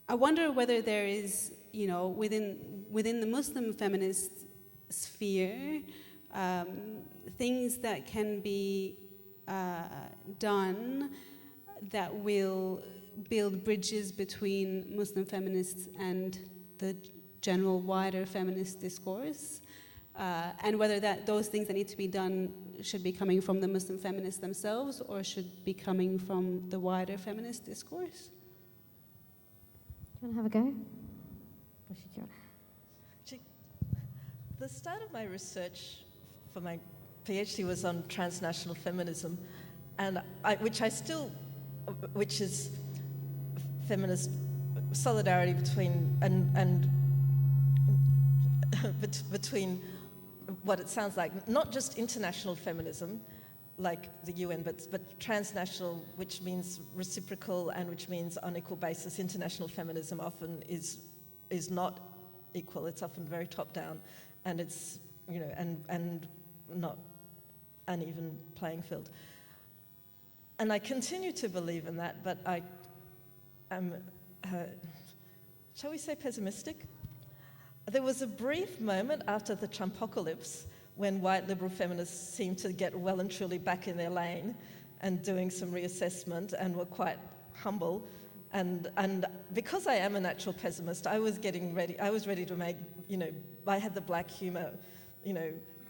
I wonder whether there is, within the Muslim feminist sphere, things that can be done that will build bridges between Muslim feminists and the general wider feminist discourse, and whether those things that need to be done should be coming from the Muslim feminists themselves or should be coming from the wider feminist discourse. Do you want to have a go? The start of my research for my PhD was on transnational feminism, and which is feminist solidarity between between what it sounds like, not just international feminism, like the UN, but transnational, which means reciprocal and which means on equal basis. International feminism often is not equal. It's often very top down, and it's and not uneven playing field. And I continue to believe in that, but I am, shall we say, pessimistic? There was a brief moment after the Trumpocalypse when white liberal feminists seemed to get well and truly back in their lane and doing some reassessment and were quite humble. And because I am a natural pessimist, I was ready to make, I had the black humour,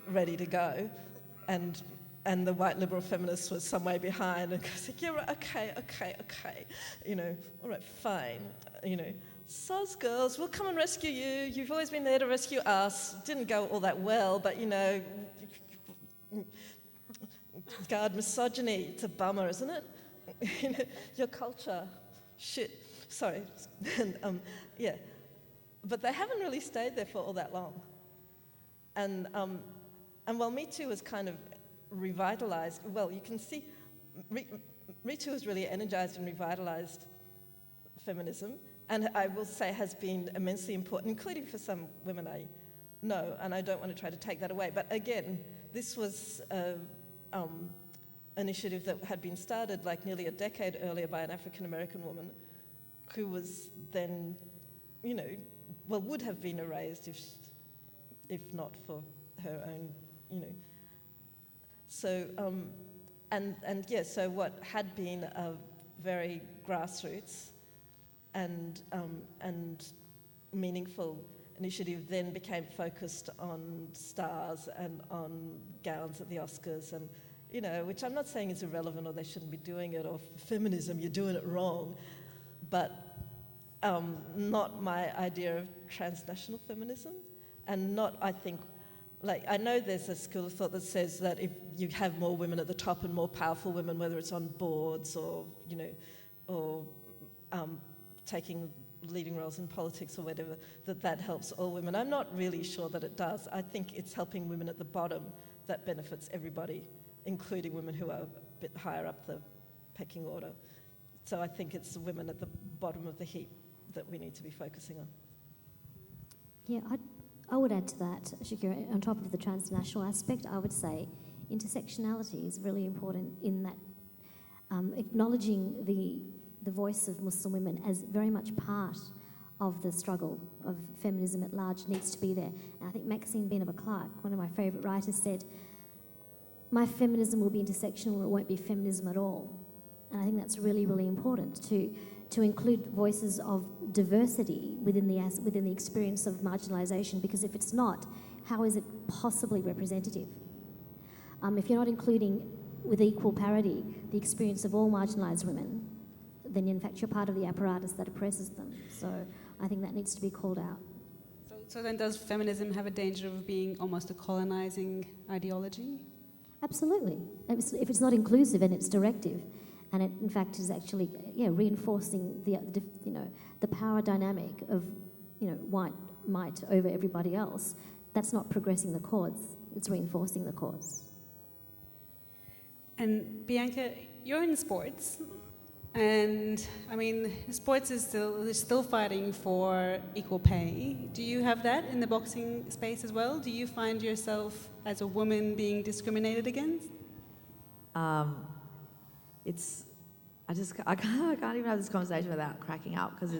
ready to go. And the white liberal feminist was some way behind and said, yeah, right, okay, all right, fine, soz girls, we'll come and rescue you. You've always been there to rescue us. Didn't go all that well, but God, misogyny, it's a bummer, isn't it? Your culture, shit. Sorry. Yeah. But they haven't really stayed there for all that long. And while Me Too was kind of revitalized, well, you can see Me Too has really energized and revitalized feminism, and I will say has been immensely important, including for some women I know, and I don't want to try to take that away. But again, this was an initiative that had been started like nearly a decade earlier by an African-American woman who was then, would have been erased if not for her own, So, so what had been a very grassroots and meaningful initiative then became focused on stars and on gowns at the Oscars, and which I'm not saying is irrelevant or they shouldn't be doing it, or feminism, you're doing it wrong, but not my idea of transnational feminism, and not, I think, I know there's a school of thought that says that if you have more women at the top and more powerful women, whether it's on boards or, or taking leading roles in politics or whatever, that helps all women. I'm not really sure that it does. I think it's helping women at the bottom that benefits everybody, including women who are a bit higher up the pecking order. So I think it's the women at the bottom of the heap that we need to be focusing on. Yeah, I would add to that, Shakira, on top of the transnational aspect, I would say intersectionality is really important in that acknowledging the voice of Muslim women as very much part of the struggle of feminism at large needs to be there. And I think Maxine Benaba-Clark, one of my favourite writers, said, my feminism will be intersectional or it won't be feminism at all. And I think that's really, really important to include voices of diversity within the experience of marginalisation, because if it's not, how is it possibly representative? If you're not including with equal parity the experience of all marginalised women, then in fact you're part of the apparatus that oppresses them. So I think that needs to be called out. So then does feminism have a danger of being almost a colonising ideology? Absolutely. If it's not inclusive and it's directive, and it in fact is actually reinforcing the power dynamic of white might over everybody else, that's not progressing the cause, it's reinforcing the cause. And Bianca, you're in sports, and I mean, sports is still fighting for equal pay. Do you have that in the boxing space as well? Do you find yourself as a woman being discriminated against? I can't even have this conversation without cracking up because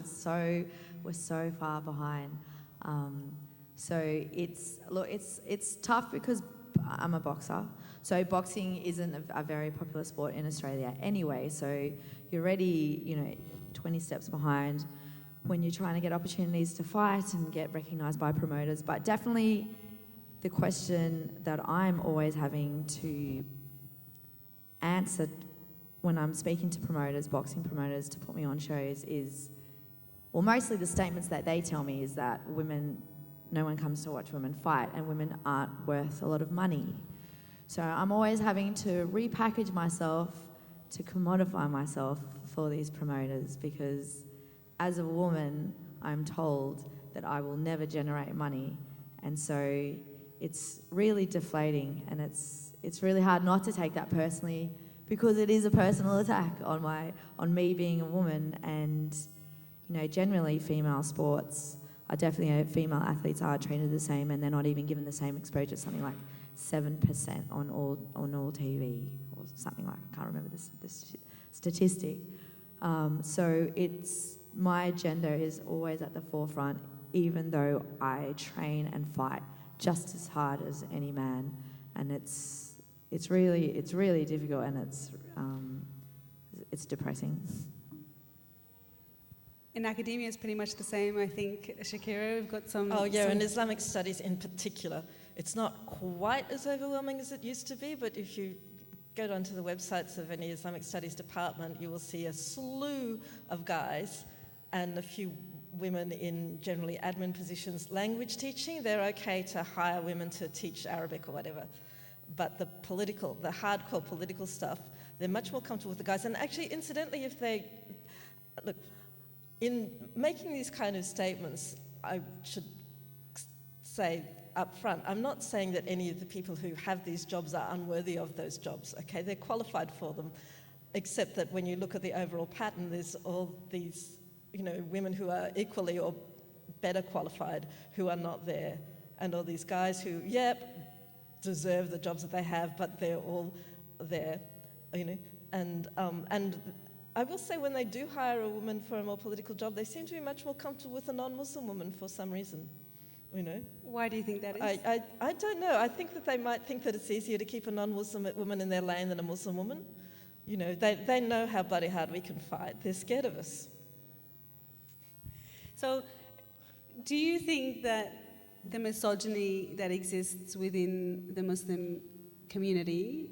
we're so far behind. So it's tough because I'm a boxer. So boxing isn't a very popular sport in Australia anyway. So you're already, 20 steps behind when you're trying to get opportunities to fight and get recognised by promoters. But definitely the question that I'm always having to answer when I'm speaking to promoters, boxing promoters, to put me on shows is, well, mostly the statements that they tell me is that no one comes to watch women fight and women aren't worth a lot of money. So I'm always having to repackage myself to commodify myself for these promoters because as a woman, I'm told that I will never generate money. And so it's really deflating and it's really hard not to take that personally because it is a personal attack on me being a woman. And, generally female sports are definitely, female athletes are treated the same and they're not even given the same exposure, something like 7% on all TV or something like, I can't remember this statistic. So my gender is always at the forefront, even though I train and fight just as hard as any man, and it's really difficult and it's depressing. In academia, it's pretty much the same. I think, Shakira, we've got some... Oh, yeah, in Islamic studies in particular, it's not quite as overwhelming as it used to be, but if you go onto the websites of any Islamic studies department, you will see a slew of guys and a few women in generally admin positions. Language teaching, they're okay to hire women to teach Arabic or whatever. But the hardcore political stuff, they're much more comfortable with the guys. And actually, incidentally, look, in making these kind of statements, I should say up front, I'm not saying that any of the people who have these jobs are unworthy of those jobs, okay? They're qualified for them, except that when you look at the overall pattern, there's all these, women who are equally or better qualified who are not there, and all these guys who, deserve the jobs that they have, but they're all there, and I will say when they do hire a woman for a more political job, they seem to be much more comfortable with a non-Muslim woman for some reason, Why do you think that is? I don't know. I think that they might think that it's easier to keep a non-Muslim woman in their lane than a Muslim woman. They know how bloody hard we can fight. They're scared of us. So, do you think that the misogyny that exists within the Muslim community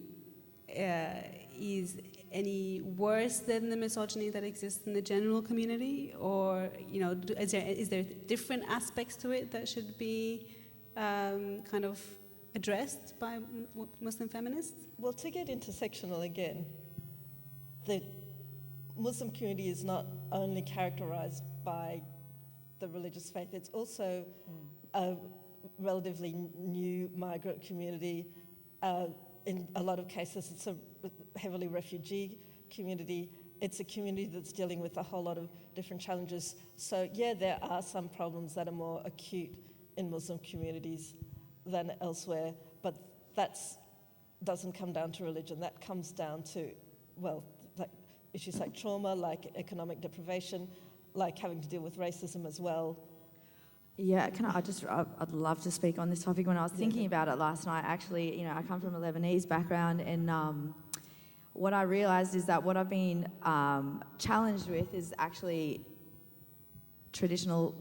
is any worse than the misogyny that exists in the general community, or is there different aspects to it that should be kind of addressed by Muslim feminists? Well, to get intersectional again, the Muslim community is not only characterised by the religious faith, it's also a relatively new migrant community. In a lot of cases, it's a heavily refugee community. It's a community that's dealing with a whole lot of different challenges. So, there are some problems that are more acute in Muslim communities than elsewhere, but that doesn't come down to religion. That comes down to, issues like trauma, like economic deprivation, like having to deal with racism as well. Yeah, I'd love to speak on this topic. When I was thinking about it last night, actually, I come from a Lebanese background, and what I realised is that what I've been challenged with is actually traditional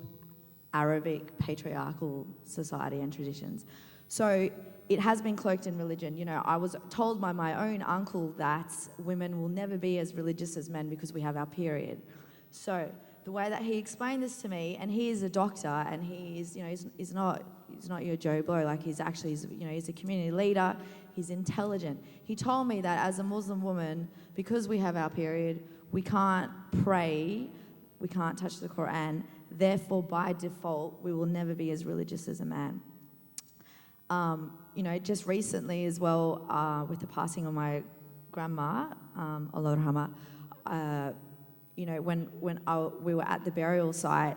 Arabic patriarchal society and traditions. So it has been cloaked in religion. I was told by my own uncle that women will never be as religious as men because we have our period. So the way that he explained this to me, and he is a doctor, and he's not your Joe Blow. Like, he's actually, he's a community leader. He's intelligent. He told me that as a Muslim woman, because we have our period, we can't pray, we can't touch the Quran. Therefore, by default, we will never be as religious as a man. Just recently as well, with the passing of my grandma, Allah Rahma, when we were at the burial site,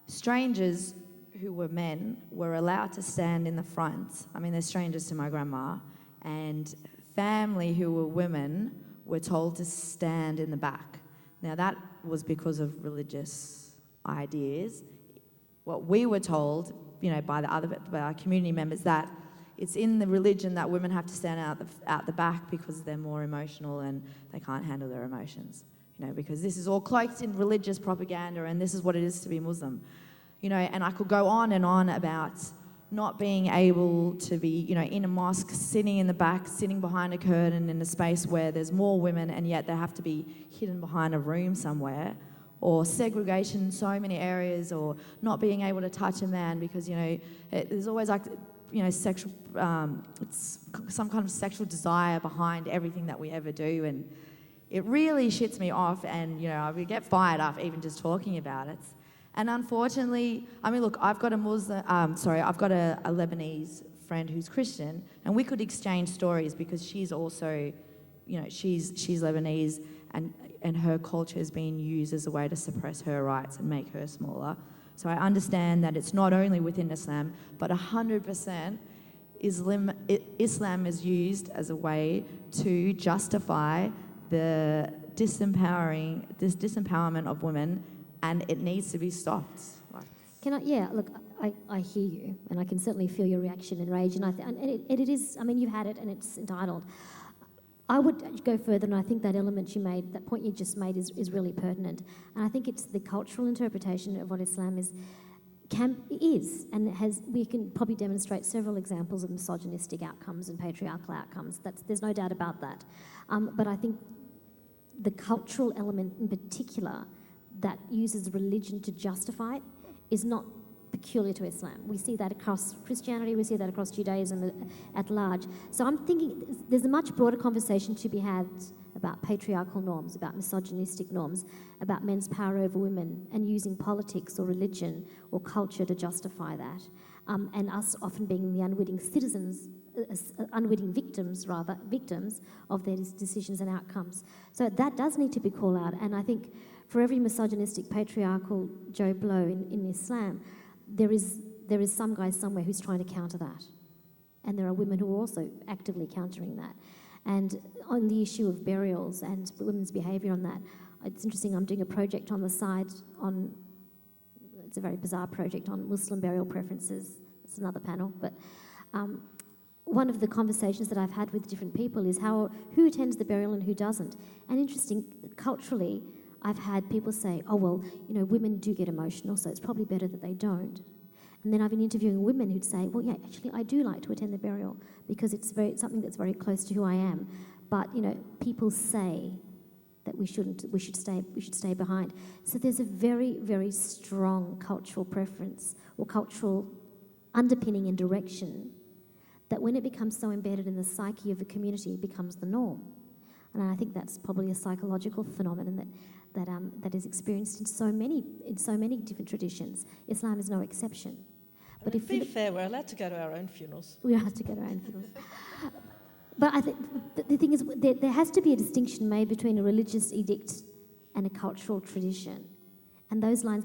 strangers who were men were allowed to stand in the front. I mean, they're strangers to my grandma, and family who were women were told to stand in the back. Now that was because of religious ideas. What we were told, by our community members, that it's in the religion that women have to stand out the back because they're more emotional and they can't handle their emotions. Because this is all cloaked in religious propaganda, and this is what it is to be Muslim. And I could go on and on about not being able to be, in a mosque, sitting in the back, sitting behind a curtain in a space where there's more women, and yet they have to be hidden behind a room somewhere, or segregation in so many areas, or not being able to touch a man because, there's always sexual, it's some kind of sexual desire behind everything that we ever do, and it really shits me off, and, I would get fired up even just talking about it. And unfortunately, look, I've got a Lebanese friend who's Christian, and we could exchange stories because she's also, she's Lebanese, and her culture is being used as a way to suppress her rights and make her smaller. So I understand that it's not only within Islam, but 100% Islam is used as a way to justify this disempowerment of women, and it needs to be stopped. Look, I hear you, and I can certainly feel your reaction and rage, and it is, you've had it, and it's entitled. I would go further, and I think that element you made, that point you just made, is really pertinent. And I think it's the cultural interpretation of what Islam is, and we can probably demonstrate several examples of misogynistic outcomes and patriarchal outcomes. There's no doubt about that. But I think the cultural element in particular that uses religion to justify it is not peculiar to Islam. We see that across Christianity, we see that across Judaism at large. So I'm thinking there's a much broader conversation to be had about patriarchal norms, about misogynistic norms, about men's power over women, and using politics or religion or culture to justify that. And us often being the unwitting victims of their decisions and outcomes. So that does need to be called out, and I think for every misogynistic, patriarchal Joe Blow in Islam, there is some guy somewhere who's trying to counter that. And there are women who are also actively countering that. And on the issue of burials and women's behaviour on that, it's interesting, I'm doing a project on the side it's a very bizarre project on Muslim burial preferences. It's another panel, but one of the conversations that I've had with different people is who attends the burial and who doesn't. And interesting, culturally, I've had people say, women do get emotional, so it's probably better that they don't. And then I've been interviewing women who'd say, well, yeah, actually, I do like to attend the burial because it's something that's very close to who I am. But, people say that we should stay behind. So there's a very, very strong cultural preference or cultural underpinning and direction that when it becomes so embedded in the psyche of a community, it becomes the norm. And I think that's probably a psychological phenomenon that is experienced in so many different traditions. Islam is no exception. But to be fair, we're allowed to go to our own funerals. We are allowed to go to our own funerals. But I think the thing is, there has to be a distinction made between a religious edict and a cultural tradition. And those lines